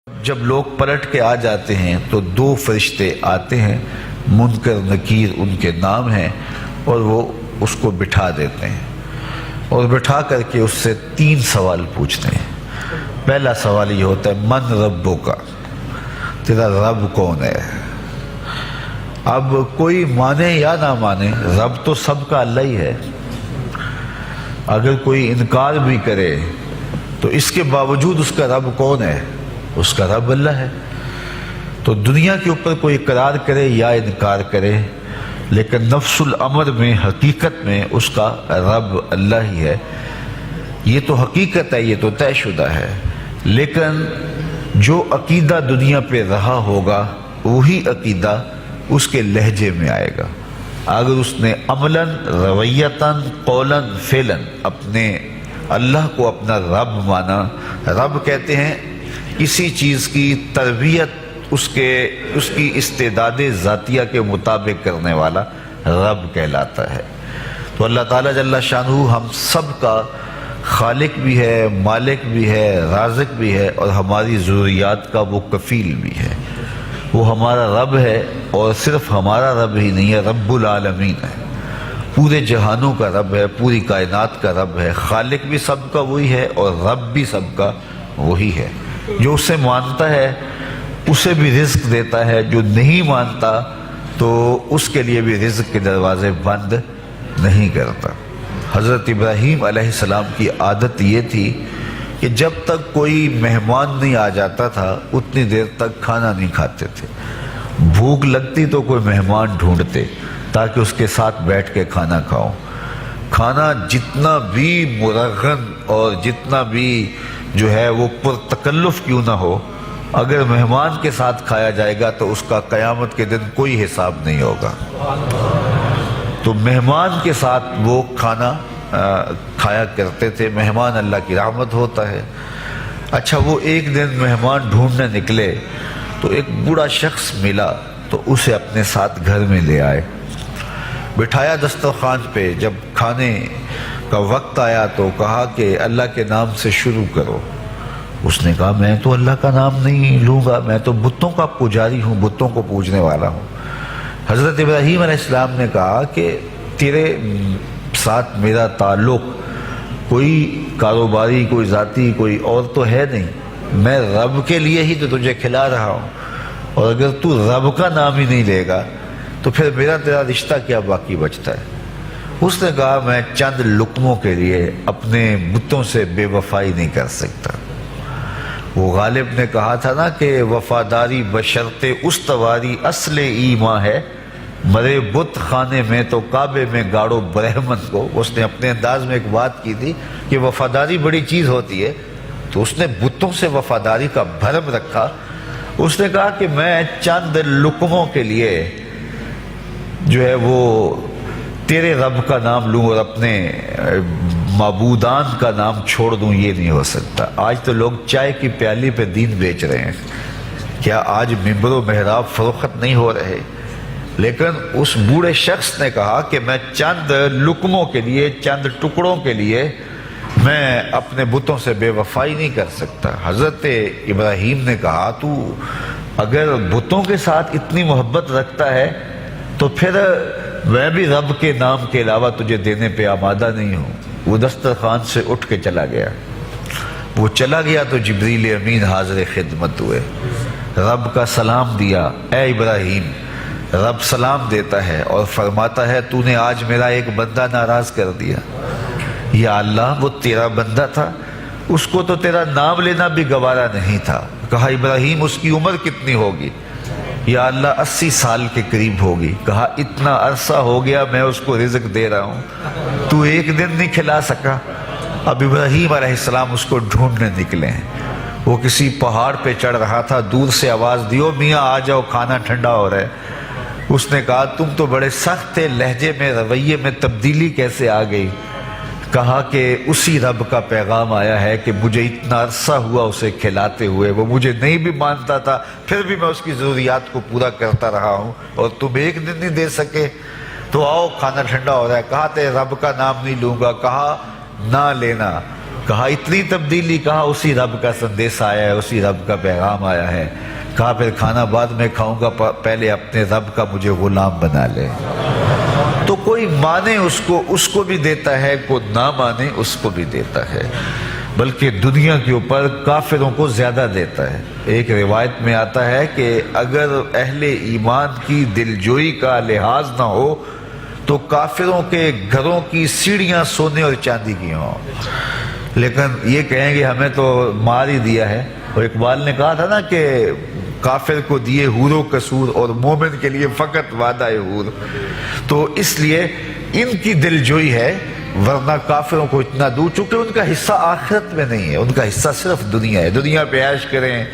جب لوگ پلٹ کے آ جاتے ہیں تو دو فرشتے آتے ہیں، منکر نکیر ان کے نام ہیں، اور وہ اس کو بٹھا دیتے ہیں اور بٹھا کر کے اس سے 3 سوال پوچھتے ہیں۔ پہلا سوال یہ ہوتا ہے من ربک، تیرا رب کون ہے؟ اب کوئی مانے یا نہ مانے، رب تو سب کا اللہ ہی ہے۔ اگر کوئی انکار بھی کرے تو اس کے باوجود اس کا رب کون ہے؟ اس کا رب اللہ ہے۔ تو دنیا کے اوپر کوئی اقرار کرے یا انکار کرے، لیکن نفس الامر میں، حقیقت میں اس کا رب اللہ ہی ہے۔ یہ تو حقیقت ہے، یہ تو طے شدہ ہے۔ لیکن جو عقیدہ دنیا پہ رہا ہوگا وہی عقیدہ اس کے لہجے میں آئے گا۔ اگر اس نے عملاً، رویتاً، قولاً، فعلاً اپنے اللہ کو اپنا رب مانا، رب کہتے ہیں کسی چیز کی تربیت اس کی استعداد ذاتیہ کے مطابق کرنے والا رب کہلاتا ہے۔ تو اللہ تعالیٰ جل شانہ ہم سب کا خالق بھی ہے، مالک بھی ہے، رازق بھی ہے، اور ہماری ضروریات کا وہ کفیل بھی ہے۔ وہ ہمارا رب ہے، اور صرف ہمارا رب ہی نہیں ہے، رب العالمین ہے، پورے جہانوں کا رب ہے، پوری کائنات کا رب ہے۔ خالق بھی سب کا وہی ہے اور رب بھی سب کا وہی ہے۔ جو اسے مانتا ہے اسے بھی رزق دیتا ہے، جو نہیں مانتا تو اس کے لیے بھی رزق کے دروازے بند نہیں کرتا۔ حضرت ابراہیم علیہ السلام کی عادت یہ تھی کہ جب تک کوئی مہمان نہیں آ جاتا تھا اتنی دیر تک کھانا نہیں کھاتے تھے۔ بھوک لگتی تو کوئی مہمان ڈھونڈتے تاکہ اس کے ساتھ بیٹھ کے کھانا کھاؤں۔ کھانا جتنا بھی مرغن اور جتنا بھی جو ہے وہ پرتکلف کیوں نہ ہو، اگر مہمان کے ساتھ کھایا جائے گا تو اس کا قیامت کے دن کوئی حساب نہیں ہوگا۔ تو مہمان کے ساتھ وہ کھانا کھایا کرتے تھے۔ مہمان اللہ کی رحمت ہوتا ہے۔ اچھا، وہ ایک دن مہمان ڈھونڈنے نکلے تو ایک بوڑھا شخص ملا تو اسے اپنے ساتھ گھر میں لے آئے، بٹھایا دسترخوان پہ۔ جب کھانے کا وقت آیا تو کہا کہ اللہ کے نام سے شروع کرو۔ اس نے کہا میں تو اللہ کا نام نہیں لوں گا، میں تو بتوں کا پجاری ہوں، بتوں کو پوجنے والا ہوں۔ حضرت ابراہیم علیہ السلام نے کہا کہ تیرے ساتھ میرا تعلق کوئی کاروباری، کوئی ذاتی، کوئی اور تو ہے نہیں، میں رب کے لیے ہی تو تجھے کھلا رہا ہوں، اور اگر تو رب کا نام ہی نہیں لے گا تو پھر میرا تیرا رشتہ کیا باقی بچتا ہے؟ اس نے کہا میں چند لقموں کے لیے اپنے بتوں سے بے وفائی نہیں کر سکتا۔ وہ غالب نے کہا تھا نا کہ وفاداری بشرط استواری اصل ایمان ہے، مرے بت خانے میں تو کعبے میں گاڑو برہمن کو۔ اس نے اپنے انداز میں ایک بات کی تھی کہ وفاداری بڑی چیز ہوتی ہے، تو اس نے بتوں سے وفاداری کا بھرم رکھا۔ اس نے کہا کہ میں چند لقموں کے لیے جو ہے وہ تیرے رب کا نام لوں اور اپنے معبودان کا نام چھوڑ دوں، یہ نہیں ہو سکتا۔ آج تو لوگ چائے کی پیالی پہ دین بیچ رہے ہیں، کیا آج ممبر و محراب فروخت نہیں ہو رہے؟ لیکن اس بوڑھے شخص نے کہا کہ میں چند لقموں کے لیے، چند ٹکڑوں کے لیے میں اپنے بتوں سے بے وفائی نہیں کر سکتا۔ حضرت ابراہیم نے کہا تو اگر بتوں کے ساتھ اتنی محبت رکھتا ہے تو پھر میں بھی رب کے نام کے علاوہ تجھے دینے پہ آمادہ نہیں ہوں۔ وہ دسترخوان سے اٹھ کے چلا گیا۔ وہ چلا گیا تو جبریل امین حاضر خدمت ہوئے، رب کا سلام دیا۔ اے ابراہیم، رب سلام دیتا ہے اور فرماتا ہے تو نے آج میرا ایک بندہ ناراض کر دیا۔ یا اللہ، وہ تیرا بندہ تھا، اس کو تو تیرا نام لینا بھی گوارا نہیں تھا۔ کہا ابراہیم اس کی عمر کتنی ہوگی؟ یا اللہ 80 سال کے قریب ہوگی۔ کہا اتنا عرصہ ہو گیا میں اس کو رزق دے رہا ہوں، تو ایک دن نہیں کھلا سکا۔ اب ابراہیم علیہ السلام اس کو ڈھونڈنے نکلے ہیں۔ وہ کسی پہاڑ پہ چڑھ رہا تھا، دور سے آواز دیو میاں آ جاؤ، کھانا ٹھنڈا ہو رہا ہے۔ اس نے کہا تم تو بڑے سخت تھے، لہجے میں، رویے میں تبدیلی کیسے آ گئی؟ کہا کہ اسی رب کا پیغام آیا ہے کہ مجھے اتنا عرصہ ہوا اسے کھلاتے ہوئے، وہ مجھے نہیں بھی مانتا تھا، پھر بھی میں اس کی ضروریات کو پورا کرتا رہا ہوں، اور تم ایک دن نہیں دے سکے، تو آؤ کھانا ٹھنڈا ہو رہا ہے۔ کہا تیرے رب کا نام نہیں لوں گا۔ کہا نہ لینا۔ کہا اتنی تبدیلی، کہا اسی رب کا سندیس آیا ہے، اسی رب کا پیغام آیا ہے۔ کہا پھر کھانا بعد میں کھاؤں گا، پہلے اپنے رب کا مجھے غلام بنا لے۔ تو کوئی مانے اس کو بھی دیتا ہے، کوئی نہ مانے اس کو بھی دیتا ہے، بلکہ دنیا کے اوپر کافروں کو زیادہ دیتا ہے۔ ایک روایت میں آتا ہے کہ اگر اہل ایمان کی دلجوئی کا لحاظ نہ ہو تو کافروں کے گھروں کی سیڑھیاں سونے اور چاندی کی ہوں، لیکن یہ کہیں گے ہمیں تو مار ہی دیا ہے۔ اور اقبال نے کہا تھا نا کہ کافر کو دیے حور و قصور اور مومن کے لیے فقط وعدہ حور۔ تو اس لیے ان کی دلجوئی ہے، ورنہ کافروں کو اتنا دور، چونکہ ان کا حصہ آخرت میں نہیں ہے، ان کا حصہ صرف دنیا ہے۔ دنیا پہ عیش کریں،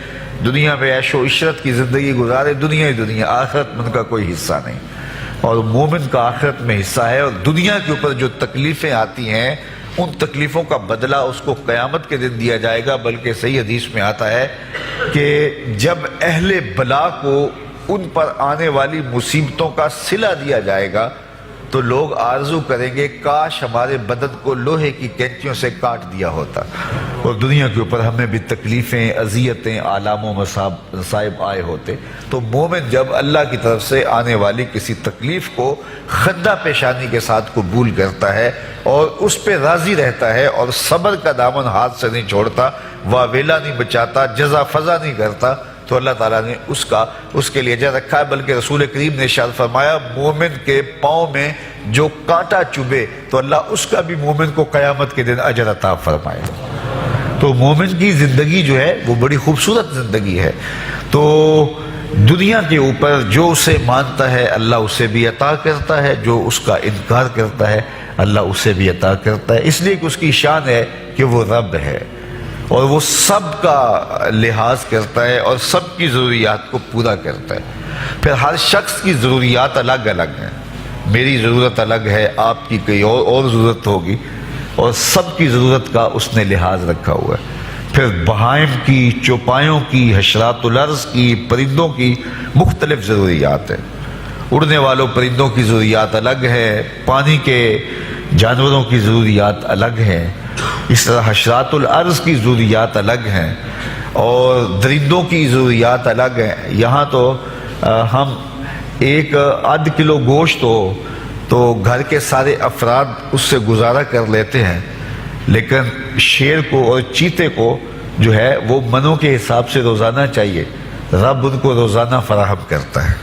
دنیا پہ عیش و عشرت کی زندگی گزارے، دنیا ہی دنیا، آخرت میں ان کا کوئی حصہ نہیں۔ اور مومن کا آخرت میں حصہ ہے، اور دنیا کے اوپر جو تکلیفیں آتی ہیں ان تکلیفوں کا بدلہ اس کو قیامت کے دن دیا جائے گا۔ بلکہ صحیح حدیث میں آتا ہے کہ جب اہل بلا کو ان پر آنے والی مصیبتوں کا صلہ دیا جائے گا تو لوگ آرزو کریں گے کاش ہمارے بدن کو لوہے کی کینچیوں سے کاٹ دیا ہوتا، اور دنیا کے اوپر ہمیں بھی تکلیفیں، اذیتیں، آلام و مصائب آئے ہوتے۔ تو مومن جب اللہ کی طرف سے آنے والی کسی تکلیف کو خندہ پیشانی کے ساتھ قبول کرتا ہے اور اس پہ راضی رہتا ہے اور صبر کا دامن ہاتھ سے نہیں چھوڑتا، واویلا نہیں بچاتا، جزا فضا نہیں کرتا، تو اللہ تعالیٰ نے اس کے لیے اجر رکھا ہے۔ بلکہ رسول کریم نے ارشاد فرمایا مومن کے پاؤں میں جو کانٹا چبھے تو اللہ اس کا بھی مومن کو قیامت کے دن اجر عطا فرمائے۔ تو مومن کی زندگی جو ہے وہ بڑی خوبصورت زندگی ہے۔ تو دنیا کے اوپر جو اسے مانتا ہے اللہ اسے بھی عطا کرتا ہے، جو اس کا انکار کرتا ہے اللہ اسے بھی عطا کرتا ہے، اس لیے کہ اس کی شان ہے کہ وہ رب ہے اور وہ سب کا لحاظ کرتا ہے اور سب کی ضروریات کو پورا کرتا ہے۔ پھر ہر شخص کی ضروریات الگ الگ ہیں، میری ضرورت الگ ہے، آپ کی کوئی اور ضرورت ہوگی، اور سب کی ضرورت کا اس نے لحاظ رکھا ہوا ہے۔ پھر بہائم کی، چوپایوں کی، حشرات الارض کی، پرندوں کی مختلف ضروریات ہیں۔ اڑنے والوں پرندوں کی ضروریات الگ ہے، پانی کے جانوروں کی ضروریات الگ ہیں، اس طرح حشرات الارض کی ضروریات الگ ہیں اور درندوں کی ضروریات الگ ہیں۔ یہاں تو ہم ایک آدھ کلو گوشت ہو تو گھر کے سارے افراد اس سے گزارا کر لیتے ہیں، لیکن شیر کو اور چیتے کو جو ہے وہ منوں کے حساب سے روزانہ چاہیے، رب ان کو روزانہ فراہم کرتا ہے۔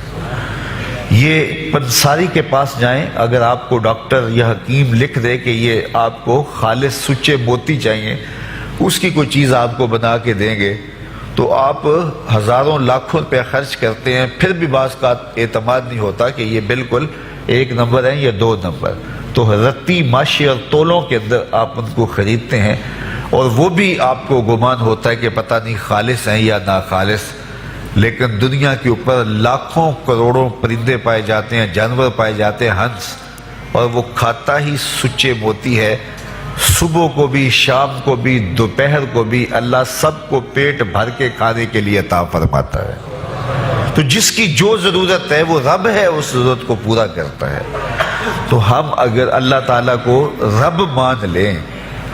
یہ پنساری کے پاس جائیں، اگر آپ کو ڈاکٹر یا حکیم لکھ دے کہ یہ آپ کو خالص سچے موتی چاہیے، اس کی کوئی چیز آپ کو بنا کے دیں گے تو آپ ہزاروں لاکھوں روپے خرچ کرتے ہیں، پھر بھی بعض کا اعتماد نہیں ہوتا کہ یہ بالکل 1 نمبر ہے یا 2 نمبر۔ تو رتی ماشی اور تولوں کے اندر آپ ان کو خریدتے ہیں اور وہ بھی آپ کو گمان ہوتا ہے کہ پتہ نہیں خالص ہیں یا ناخالص، لیکن دنیا کے اوپر لاکھوں کروڑوں پرندے پائے جاتے ہیں، جانور پائے جاتے ہیں، ہنس، اور وہ کھاتا ہی سچے موتی ہے۔ صبح کو بھی، شام کو بھی، دوپہر کو بھی اللہ سب کو پیٹ بھر کے کھانے کے لیے عطا فرماتا ہے۔ تو جس کی جو ضرورت ہے وہ رب ہے، اس ضرورت کو پورا کرتا ہے۔ تو ہم اگر اللہ تعالیٰ کو رب مان لیں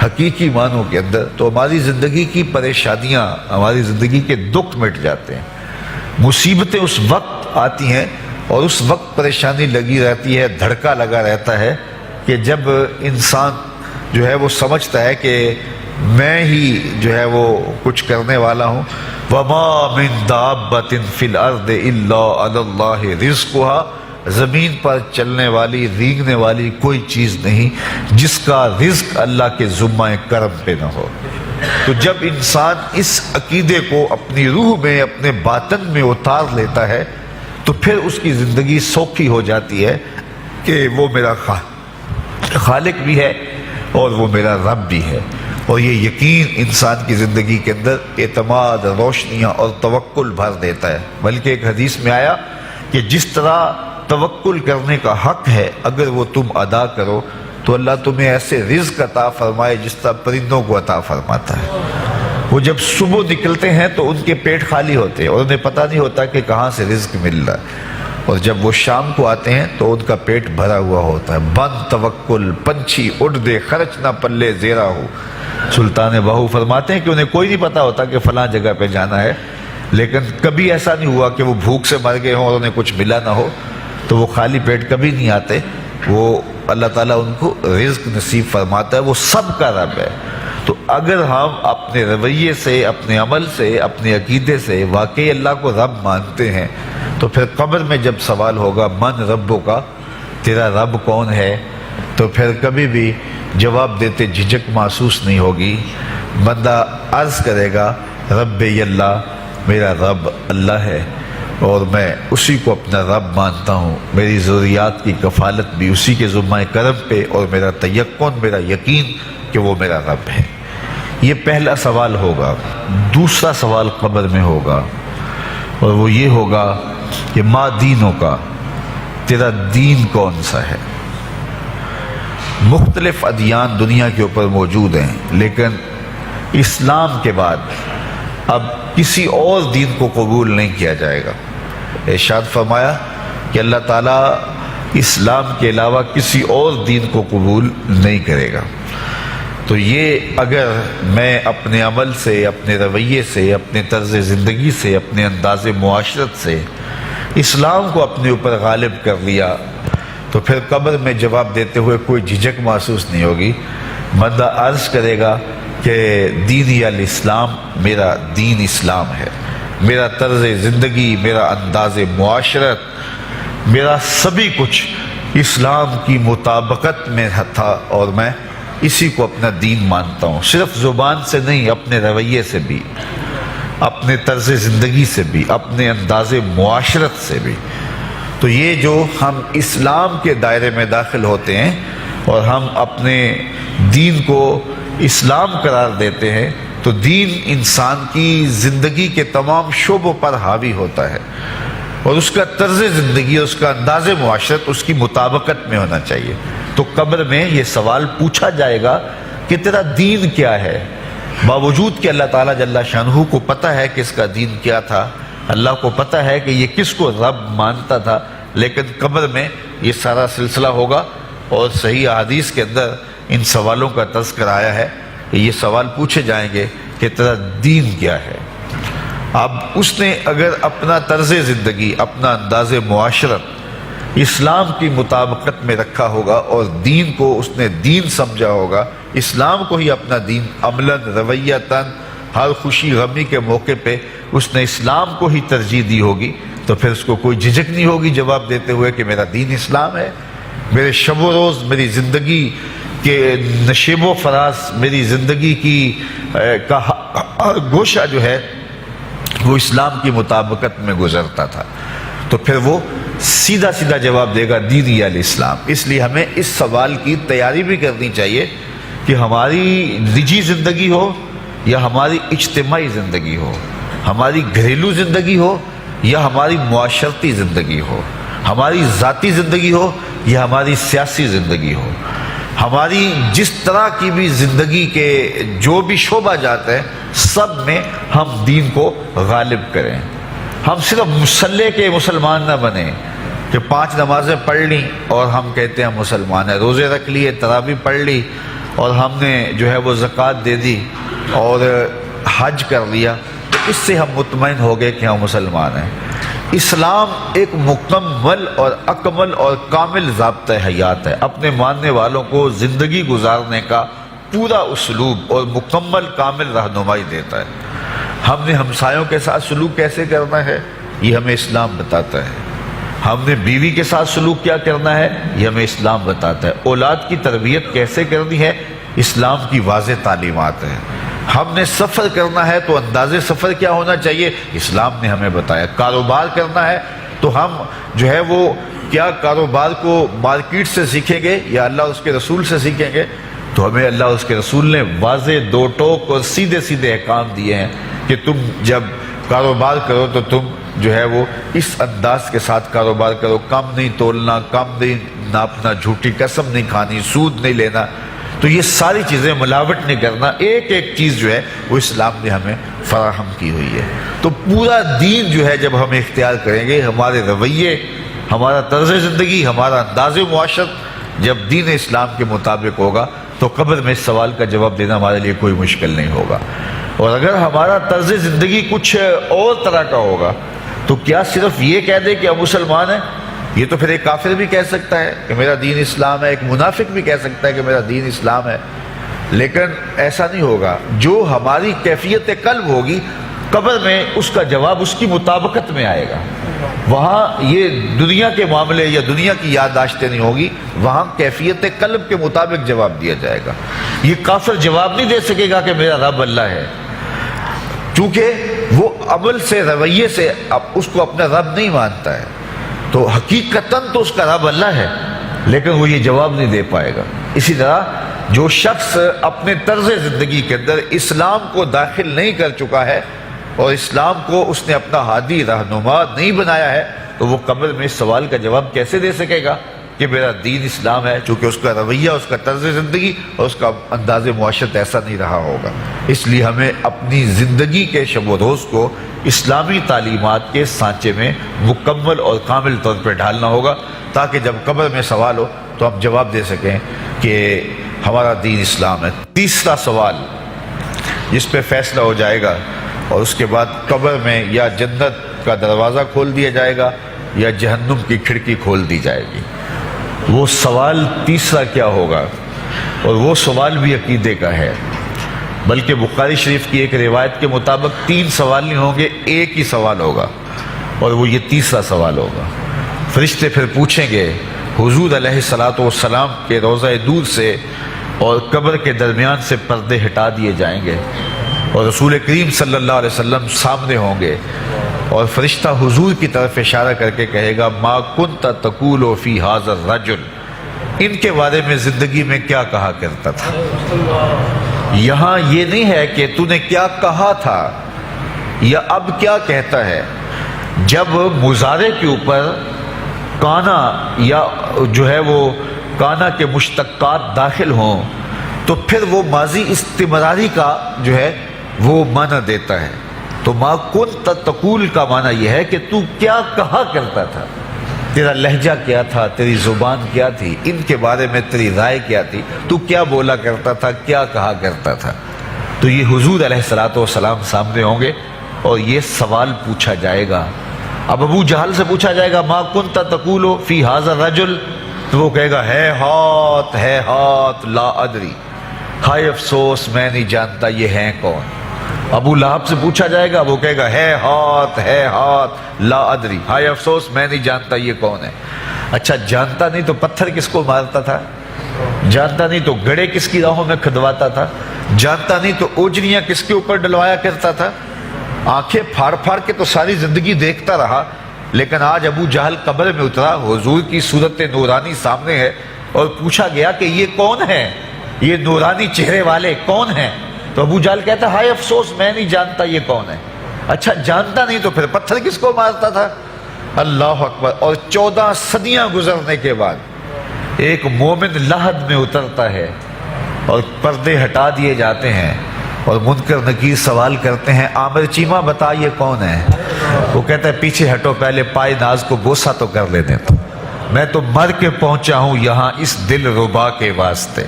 حقیقی معنوں کے اندر تو ہماری زندگی کی پریشانیاں، ہماری زندگی کے دکھ مٹ جاتے ہیں۔ مصیبتیں اس وقت آتی ہیں اور اس وقت پریشانی لگی رہتی ہے، دھڑکا لگا رہتا ہے کہ جب انسان جو ہے وہ سمجھتا ہے کہ میں ہی جو ہے وہ کچھ کرنے والا ہوں۔ وَمَا مِن دَابَّةٍ فِي الْأَرْضِ إِلَّا عَلَى اللَّهِ رِزْقُهَا، زمین پر چلنے والی، ریگنے والی کوئی چیز نہیں جس کا رزق اللہ کے ذمہ کرم پہ نہ ہو۔ تو جب انسان اس عقیدے کو اپنی روح میں، اپنے باطن میں اتار لیتا ہے تو پھر اس کی زندگی سوکھی ہو جاتی ہے کہ وہ میرا خالق بھی ہے اور وہ میرا رب بھی ہے۔ اور یہ یقین انسان کی زندگی کے اندر اعتماد، روشنیاں اور توکل بھر دیتا ہے۔ بلکہ ایک حدیث میں آیا کہ جس طرح توکل کرنے کا حق ہے اگر وہ تم ادا کرو تو اللہ تمہیں ایسے رزق عطا فرمائے جس طرح پرندوں کو عطا فرماتا ہے۔ وہ جب صبح نکلتے ہیں تو ان کے پیٹ خالی ہوتے ہیں اور انہیں پتہ نہیں ہوتا کہ کہاں سے رزق مل رہا ہے، اور جب وہ شام کو آتے ہیں تو ان کا پیٹ بھرا ہوا ہوتا ہے. بند توکل پنچھی اڑ دے خرچ نہ پلے زیرا ہو. سلطان بہو فرماتے ہیں کہ انہیں کوئی نہیں پتا ہوتا کہ فلاں جگہ پہ جانا ہے، لیکن کبھی ایسا نہیں ہوا کہ وہ بھوک سے مر گئے ہوں اور انہیں کچھ ملا نہ ہو، تو وہ خالی پیٹ کبھی نہیں آتے. وہ اللہ تعالیٰ ان کو رزق نصیب فرماتا ہے، وہ سب کا رب ہے. تو اگر ہم اپنے رویے سے، اپنے عمل سے، اپنے عقیدے سے واقعی اللہ کو رب مانتے ہیں تو پھر قبر میں جب سوال ہوگا من ربوں کا، تیرا رب کون ہے، تو پھر کبھی بھی جواب دیتے جھجک محسوس نہیں ہوگی. بندہ عرض کرے گا رب اللہ، میرا رب اللہ ہے اور میں اسی کو اپنا رب مانتا ہوں. میری ضروریات کی کفالت بھی اسی کے ذمہ کرم پہ، اور میرا تیقن، میرا یقین کہ وہ میرا رب ہے. یہ پہلا سوال ہوگا. دوسرا سوال قبر میں ہوگا اور وہ یہ ہوگا کہ ما دینوں کا، تیرا دین کون سا ہے. مختلف ادیان دنیا کے اوپر موجود ہیں، لیکن اسلام کے بعد اب کسی اور دین کو قبول نہیں کیا جائے گا. ارشاد فرمایا کہ اللہ تعالیٰ اسلام کے علاوہ کسی اور دین کو قبول نہیں کرے گا. تو یہ اگر میں اپنے عمل سے، اپنے رویے سے، اپنے طرز زندگی سے، اپنے انداز معاشرت سے اسلام کو اپنے اوپر غالب کر لیا تو پھر قبر میں جواب دیتے ہوئے کوئی جھجک محسوس نہیں ہوگی. بندہ عرض کرے گا کہ دینی الاسلام، میرا دین اسلام ہے، میرا طرز زندگی، میرا انداز معاشرت، میرا سبھی کچھ اسلام کی مطابقت میں تھا اور میں اسی کو اپنا دین مانتا ہوں. صرف زبان سے نہیں، اپنے رویے سے بھی، اپنے طرز زندگی سے بھی، اپنے انداز معاشرت سے بھی. تو یہ جو ہم اسلام کے دائرے میں داخل ہوتے ہیں اور ہم اپنے دین کو اسلام قرار دیتے ہیں تو دین انسان کی زندگی کے تمام شعبوں پر حاوی ہوتا ہے اور اس کا طرز زندگی، اس کا انداز معاشرت اس کی مطابقت میں ہونا چاہیے. تو قبر میں یہ سوال پوچھا جائے گا کہ تیرا دین کیا ہے. باوجود کہ اللہ تعالیٰ جل شانہ کو پتہ ہے کہ اس کا دین کیا تھا، اللہ کو پتہ ہے کہ یہ کس کو رب مانتا تھا، لیکن قبر میں یہ سارا سلسلہ ہوگا. اور صحیح احادیث کے اندر ان سوالوں کا تذکر آیا ہے کہ یہ سوال پوچھے جائیں گے کہ تیرا دین کیا ہے. اب اس نے اگر اپنا طرز زندگی، اپنا انداز معاشرت اسلام کی مطابقت میں رکھا ہوگا اور دین کو اس نے دین سمجھا ہوگا، اسلام کو ہی اپنا دین، عملاً، رویتاً، ہر خوشی غمی کے موقع پہ اس نے اسلام کو ہی ترجیح دی ہوگی، تو پھر اس کو کوئی جھجک نہیں ہوگی جواب دیتے ہوئے کہ میرا دین اسلام ہے. میرے شب و روز، میری زندگی کے نشیب و فراز، میری زندگی کی کا گوشہ جو ہے وہ اسلام کی مطابقت میں گزرتا تھا. تو پھر وہ سیدھا سیدھا جواب دے گا دینی الاسلام. اس لیے ہمیں اس سوال کی تیاری بھی کرنی چاہیے کہ ہماری نجی زندگی ہو یا ہماری اجتماعی زندگی ہو، ہماری گھریلو زندگی ہو یا ہماری معاشرتی زندگی ہو، ہماری ذاتی زندگی ہو یا ہماری سیاسی زندگی ہو، ہماری جس طرح کی بھی زندگی کے جو بھی شعبہ جات ہیں، سب میں ہم دین کو غالب کریں. ہم صرف مسلح کے مسلمان نہ بنیں کہ 5 نمازیں پڑھ لیں اور ہم کہتے ہیں مسلمان ہیں، روزے رکھ لیے، تراویح پڑھ لی اور ہم نے جو ہے وہ زکوٰۃ دے دی اور حج کر لیا، تو اس سے ہم مطمئن ہو گئے کہ ہم مسلمان ہیں. اسلام ایک مکمل اور اکمل اور کامل ضابطہ حیات ہے. اپنے ماننے والوں کو زندگی گزارنے کا پورا اسلوب اور مکمل کامل رہنمائی دیتا ہے. ہم نے ہمسایوں کے ساتھ سلوک کیسے کرنا ہے یہ ہمیں اسلام بتاتا ہے. ہم نے بیوی کے ساتھ سلوک کیا کرنا ہے یہ ہمیں اسلام بتاتا ہے. اولاد کی تربیت کیسے کرنی ہے اسلام کی واضح تعلیمات ہیں. ہم نے سفر کرنا ہے تو انداز سفر کیا ہونا چاہیے اسلام نے ہمیں بتایا. کاروبار کرنا ہے تو ہم جو ہے وہ کیا کاروبار کو مارکیٹ سے سیکھیں گے یا اللہ اس کے رسول سے سیکھیں گے، تو ہمیں اللہ اس کے رسول نے واضح 2 ٹوک اور سیدھے سیدھے احکام دیے ہیں کہ تم جب کاروبار کرو تو تم جو ہے وہ اس انداز کے ساتھ کاروبار کرو، کم نہیں تولنا، کم نہیں ناپنا، جھوٹی قسم نہیں کھانی، سود نہیں لینا. تو یہ ساری چیزیں، ملاوٹ نہیں کرنا، ایک ایک چیز جو ہے وہ اسلام نے ہمیں فراہم کی ہوئی ہے۔ تو پورا دین جو ہے جب ہم اختیار کریں گے، ہمارے رویے، ہمارا طرز زندگی، ہمارا انداز معاشرت جب دین اسلام کے مطابق ہوگا تو قبر میں اس سوال کا جواب دینا ہمارے لیے کوئی مشکل نہیں ہوگا۔ اور اگر ہمارا طرز زندگی کچھ اور طرح کا ہوگا تو کیا صرف یہ کہہ دے کہ ہم مسلمان ہیں؟ یہ تو پھر ایک کافر بھی کہہ سکتا ہے کہ میرا دین اسلام ہے، ایک منافق بھی کہہ سکتا ہے کہ میرا دین اسلام ہے، لیکن ایسا نہیں ہوگا۔ جو ہماری کیفیت قلب ہوگی قبر میں اس کا جواب اس کی مطابقت میں آئے گا۔ وہاں یہ دنیا کے معاملے یا دنیا کی یادداشتیں نہیں ہوگی، وہاں کیفیت قلب کے مطابق جواب دیا جائے گا۔ یہ کافر جواب نہیں دے سکے گا کہ میرا رب اللہ ہے، کیونکہ وہ عمل سے، رویے سے اس کو اپنا رب نہیں مانتا ہے، تو حقیقتاً تو اس کا رب اللہ ہے، لیکن وہ یہ جواب نہیں دے پائے گا۔ اسی طرح جو شخص اپنے طرز زندگی کے اندر اسلام کو داخل نہیں کر چکا ہے اور اسلام کو اس نے اپنا ہادی رہنما نہیں بنایا ہے، تو وہ قبر میں اس سوال کا جواب کیسے دے سکے گا کہ میرا دین اسلام ہے، چونکہ اس کا رویہ، اس کا طرز زندگی اور اس کا انداز معاشرت ایسا نہیں رہا ہوگا۔ اس لیے ہمیں اپنی زندگی کے شب و روز کو اسلامی تعلیمات کے سانچے میں مکمل اور کامل طور پہ ڈھالنا ہوگا، تاکہ جب قبر میں سوال ہو تو ہم جواب دے سکیں کہ ہمارا دین اسلام ہے۔ تیسرا سوال جس پہ فیصلہ ہو جائے گا، اور اس کے بعد قبر میں یا جنت کا دروازہ کھول دیا جائے گا یا جہنم کی کھڑکی کھول دی جائے گی، وہ سوال تیسرا کیا ہوگا؟ اور وہ سوال بھی عقیدے کا ہے، بلکہ بخاری شریف کی ایک روایت کے مطابق 3 سوال نہیں ہوں گے، ایک ہی سوال ہوگا، اور وہ یہ تیسرا سوال ہوگا۔ فرشتے پھر پوچھیں گے حضور علیہ الصلوۃ والسلام کے روضہ دور سے اور قبر کے درمیان سے پردے ہٹا دیے جائیں گے، اور رسول کریم صلی اللہ علیہ وسلم سامنے ہوں گے، اور فرشتہ حضور کی طرف اشارہ کر کے کہے گا ما کنت تقول فی ھذا الرجل، ان کے بارے میں زندگی میں کیا کہا کرتا تھا۔ یہاں یہ نہیں ہے کہ تو نے کیا کہا تھا یا اب کیا کہتا ہے۔ جب مضارع کے اوپر کانا یا جو ہے وہ کانا کے مشتقات داخل ہوں تو پھر وہ ماضی استمراری کا جو ہے وہ معنی دیتا ہے۔ تو ما کنت تقول کا معنی یہ ہے کہ تو کیا کہا کرتا تھا، تیرا لہجہ کیا تھا، تیری زبان کیا تھی، ان کے بارے میں تیری رائے کیا تھی، تو کیا بولا کرتا تھا، کیا کہا کرتا تھا۔ تو یہ حضور علیہ الصلوۃ والسلام سامنے ہوں گے اور یہ سوال پوچھا جائے گا۔ اب ابو جہل سے پوچھا جائے گا ما کنت تقول فی ھذا الرجل، تو وہ کہے گا ہے ہاتھ لا ادری، ہائے افسوس میں نہیں جانتا یہ ہیں کون۔ ابو لہب سے پوچھا جائے گا، وہ کہے گا ہے ہاتھ لا ادری، ہائے افسوس میں نہیں جانتا یہ کون ہے۔ اچھا جانتا نہیں تو پتھر کس کو مارتا تھا، جانتا نہیں تو گڑے کس کی راہوں میں کھدواتا تھا، جانتا نہیں تو اوجریاں کس کے اوپر ڈلوایا کرتا تھا۔ آنکھیں پھاڑ پھاڑ کے تو ساری زندگی دیکھتا رہا، لیکن آج ابو جہل قبر میں اترا، حضور کی صورت نورانی سامنے ہے، اور پوچھا گیا کہ یہ کون ہے، یہ نورانی چہرے والے کون ہیں؟ تو ابو جہل کہتا ہے ہائے افسوس میں نہیں جانتا یہ کون ہے۔ اچھا جانتا نہیں تو پھر پتھر کس کو مارتا تھا؟ اللہ اکبر۔ اور 14 صدیاں گزرنے کے بعد ایک مومن لحد میں اترتا ہے اور پردے ہٹا دیے جاتے ہیں، اور منکر نکیر سوال کرتے ہیں عامر چیمہ بتا یہ کون ہے؟ وہ کہتا ہے پیچھے ہٹو، پہلے پائے ناز کو بوسہ تو کر لینے تو، میں تو مر کے پہنچا ہوں یہاں اس دل ربا کے واسطے،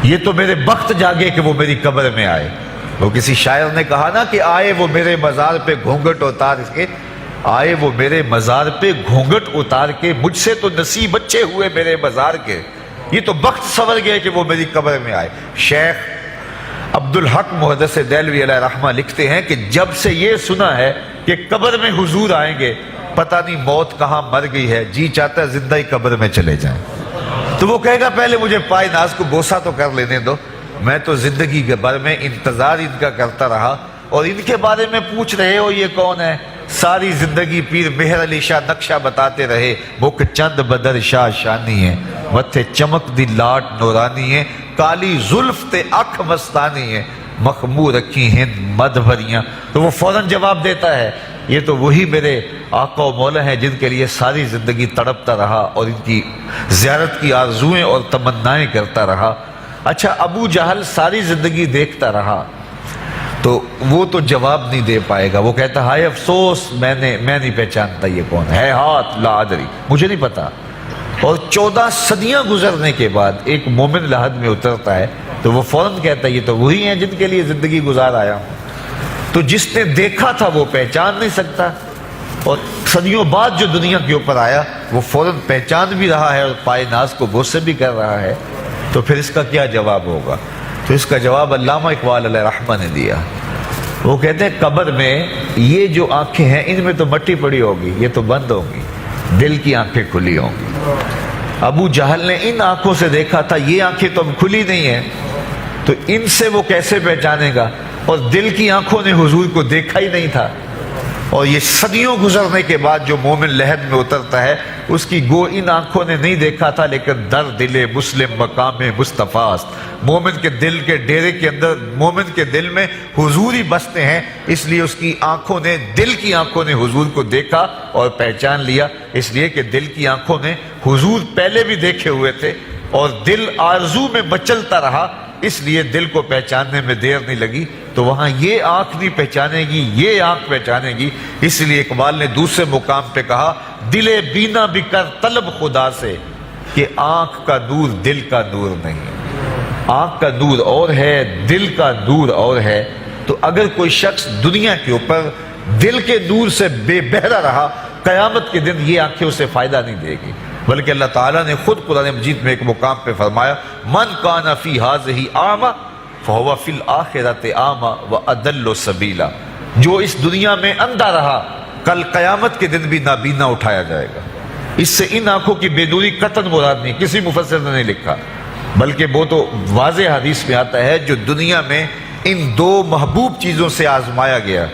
یہ تو میرے بخت جاگے کہ وہ میری قبر میں آئے۔ وہ کسی شاعر نے کہا نا کہ آئے وہ میرے مزار پہ گھونگھٹ اتار کے، آئے وہ میرے مزار پہ گھونگھٹ اتار کے، مجھ سے تو نصیب اچھے ہوئے میرے مزار کے، یہ تو بخت سنور گئے کہ وہ میری قبر میں آئے۔ شیخ عبدالحق محدث دہلوی علیہ رحمہ لکھتے ہیں کہ جب سے یہ سنا ہے کہ قبر میں حضور آئیں گے، پتہ نہیں موت کہاں مر گئی ہے، جی چاہتا ہے زندہ ہی قبر میں چلے جائیں۔ تو وہ کہے گا پہلے مجھے پائے ناز کو بوسہ تو کر لینے دو، میں تو زندگی کے بھر میں انتظار ان کا کرتا رہا، اور ان کے بارے میں پوچھ رہے ہو یہ کون ہے؟ ساری زندگی پیر مہر علی شاہ نقشہ بتاتے رہے، مکھ چند بدر شاہ شانی ہے، متھے چمک دی لاٹ نورانی ہے، کالی زلف تے اکھ مستانی ہے، مخمور رکھی ہند مد بھریاں۔ تو وہ فوراً جواب دیتا ہے یہ تو وہی میرے آقا و مولا ہیں جن کے لیے ساری زندگی تڑپتا رہا اور ان کی زیارت کی آرزوئیں اور تمنائیں کرتا رہا۔ اچھا ابو جہل ساری زندگی دیکھتا رہا، تو وہ تو جواب نہیں دے پائے گا، وہ کہتا ہائے افسوس میں نہیں پہچانتا یہ کون ہے، ہاتھ لا ادری، مجھے نہیں پتا۔ اور 14 صدیاں گزرنے کے بعد ایک مومن لحد میں اترتا ہے تو وہ فوراً کہتا ہے یہ تو وہی ہیں جن کے لیے زندگی گزار آیا ہوں۔ تو جس نے دیکھا تھا وہ پہچان نہیں سکتا، اور صدیوں بعد جو دنیا کے اوپر آیا وہ فوراً پہچان بھی رہا ہے اور پائے ناز کو بوسے بھی کر رہا ہے، تو پھر اس کا کیا جواب ہوگا؟ تو اس کا جواب علامہ اقبال علیہ رحمہ نے دیا۔ وہ کہتے ہیں قبر میں یہ جو آنکھیں ہیں ان میں تو مٹی پڑی ہوگی، یہ تو بند ہوگی، دل کی آنکھیں کھلی ہوں گی۔ ابو جہل نے ان آنکھوں سے دیکھا تھا، یہ آنکھیں تو اب کھلی نہیں ہیں، تو ان سے وہ کیسے پہچانے گا؟ اور دل کی آنکھوں نے حضور کو دیکھا ہی نہیں تھا۔ اور یہ صدیوں گزرنے کے بعد جو مومن لحد میں اترتا ہے اس کی گو ان آنکھوں نے نہیں دیکھا تھا، لیکن در دل مسلم مقام مصطفیٰ است، مومن کے دل کے ڈیرے کے اندر مومن کے دل میں حضور ہی بستے ہیں، اس لیے اس کی آنکھوں نے، دل کی آنکھوں نے حضور کو دیکھا اور پہچان لیا، اس لیے کہ دل کی آنکھوں نے حضور پہلے بھی دیکھے ہوئے تھے اور دل آرزو میں مچلتا رہا، اس لیے دل کو پہچاننے میں دیر نہیں لگی۔ تو وہاں یہ آنکھ نہیں پہچانے گی، یہ آنکھ پہچانے گی، اس لیے اقبال نے دوسرے مقام پہ کہا دل بینا بھی کر طلب خدا سے کہ آنکھ کا نور دل کا نور نہیں۔ آنکھ کا نور اور ہے، دل کا نور اور ہے۔ تو اگر کوئی شخص دنیا کے اوپر دل کے نور سے بے بہرا رہا، قیامت کے دن یہ آنکھیں اسے فائدہ نہیں دے گی، بلکہ اللہ تعالیٰ نے خود قرآن مجید میں ایک مقام پہ فرمایا من کان فی ہذہ اعمی فہو فی الآخرۃ اعمی واضل سبیلا، جو اس دنیا میں اندھا رہا کل قیامت کے دن بھی نابینا اٹھایا جائے گا۔ اس سے ان آنکھوں کی بے نوری قطعاً مراد نہیں، کسی مفسر نے نہیں لکھا، بلکہ وہ تو واضح حدیث میں آتا ہے جو دنیا میں ان دو محبوب چیزوں سے آزمایا گیا،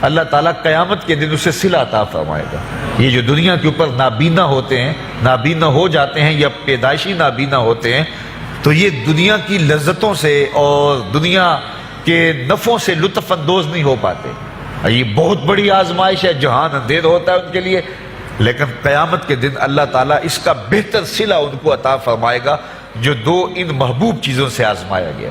اللہ تعالیٰ قیامت کے دن اسے صلہ عطا فرمائے گا۔ یہ جو دنیا کے اوپر نابینا ہوتے ہیں، نابینا ہو جاتے ہیں یا پیدائشی نابینا ہوتے ہیں، تو یہ دنیا کی لذتوں سے اور دنیا کے نفعوں سے لطف اندوز نہیں ہو پاتے۔ یہ بہت بڑی آزمائش ہے، جہان اندھیر ہوتا ہے ان کے لیے، لیکن قیامت کے دن اللہ تعالیٰ اس کا بہتر صلہ ان کو عطا فرمائے گا جو دو ان محبوب چیزوں سے آزمایا گیا۔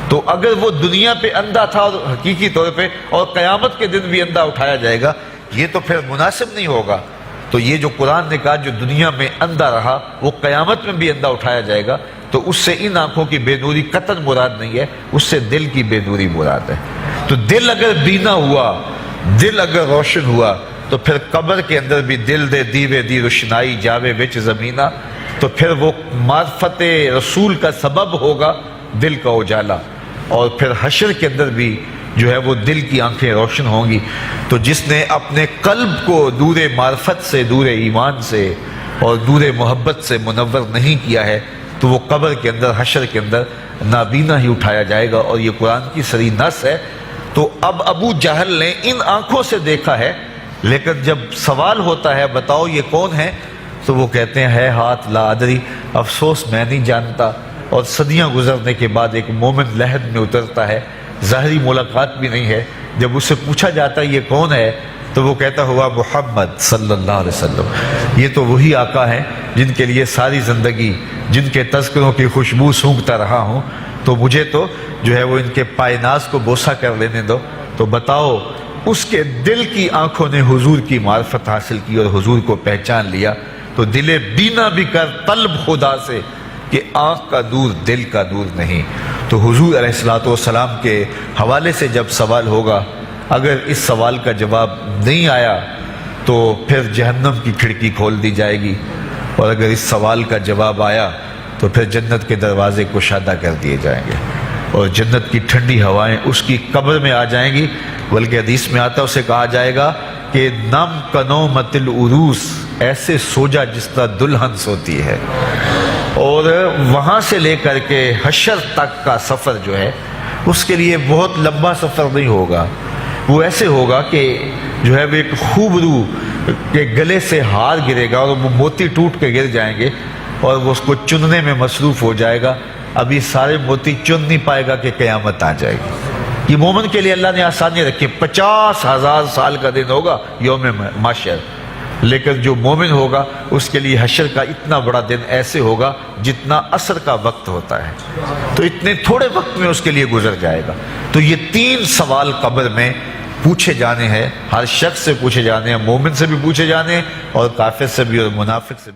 تو اگر وہ دنیا پہ اندھا تھا اور حقیقی طور پہ، اور قیامت کے دن بھی اندھا اٹھایا جائے گا، یہ تو پھر مناسب نہیں ہوگا۔ تو یہ جو قرآن نے کہا جو دنیا میں اندھا رہا وہ قیامت میں بھی اندھا اٹھایا جائے گا، تو اس سے ان آنکھوں کی بے نوری قطعاً مراد نہیں ہے، اس سے دل کی بے نوری مراد ہے۔ تو دل اگر بینا ہوا، دل اگر روشن ہوا، تو پھر قبر کے اندر بھی دل دے دیوے دی روشنائی جاوے وچ زمینہ، تو پھر وہ معرفت رسول کا سبب ہوگا دل کا اجالا، اور پھر حشر کے اندر بھی جو ہے وہ دل کی آنکھیں روشن ہوں گی۔ تو جس نے اپنے قلب کو نور معرفت سے، نور ایمان سے اور نور محبت سے منور نہیں کیا ہے، تو وہ قبر کے اندر، حشر کے اندر نابینا ہی اٹھایا جائے گا، اور یہ قرآن کی صریح نص ہے۔ تو اب ابو جہل نے ان آنکھوں سے دیکھا ہے، لیکن جب سوال ہوتا ہے بتاؤ یہ کون ہے، تو وہ کہتے ہیں ہے ہاتھ لا ادری، افسوس میں نہیں جانتا۔ اور صدیاں گزرنے کے بعد ایک مومن لحد میں اترتا ہے، ظاہری ملاقات بھی نہیں ہے، جب اس سے پوچھا جاتا ہے یہ کون ہے، تو وہ کہتا ہوا محمد صلی اللہ علیہ وسلم، یہ تو وہی آقا ہیں جن کے لیے ساری زندگی، جن کے تذکروں کی خوشبو سونگھتا رہا ہوں، تو مجھے تو جو ہے وہ ان کے پائے ناز کو بوسہ کر لینے دو۔ تو بتاؤ اس کے دل کی آنکھوں نے حضور کی معرفت حاصل کی اور حضور کو پہچان لیا، تو دل بینا بھی کر طلب خدا سے کہ آنکھ کا نور دل کا نور نہیں۔ تو حضور علیہ الصلوۃ والسلام کے حوالے سے جب سوال ہوگا، اگر اس سوال کا جواب نہیں آیا تو پھر جہنم کی کھڑکی کھول دی جائے گی، اور اگر اس سوال کا جواب آیا تو پھر جنت کے دروازے کشادہ کر دیے جائیں گے، اور جنت کی ٹھنڈی ہوائیں اس کی قبر میں آ جائیں گی، بلکہ حدیث میں آتا ہے اسے کہا جائے گا کہ نم کنومت العروس، ایسے سو جا جس طرح دلہن سوتی ہے۔ اور وہاں سے لے کر کے حشر تک کا سفر جو ہے اس کے لیے بہت لمبا سفر نہیں ہوگا، وہ ایسے ہوگا کہ جو ہے وہ ایک خوبرو کے گلے سے ہار گرے گا اور وہ موتی ٹوٹ کے گر جائیں گے، اور وہ اس کو چننے میں مصروف ہو جائے گا۔ ابھی سارے موتی چن نہیں پائے گا کہ قیامت آ جائے گی۔ یہ مومن کے لیے اللہ نے آسانی رکھی، 50,000 سال کا دن ہوگا یوم محشر، لیکن جو مومن ہوگا اس کے لیے حشر کا اتنا بڑا دن ایسے ہوگا جتنا عصر کا وقت ہوتا ہے، تو اتنے تھوڑے وقت میں اس کے لیے گزر جائے گا۔ تو یہ 3 سوال قبر میں پوچھے جانے ہیں، ہر شخص سے پوچھے جانے ہیں، مومن سے بھی پوچھے جانے ہیں اور کافر سے بھی اور منافق سے بھی۔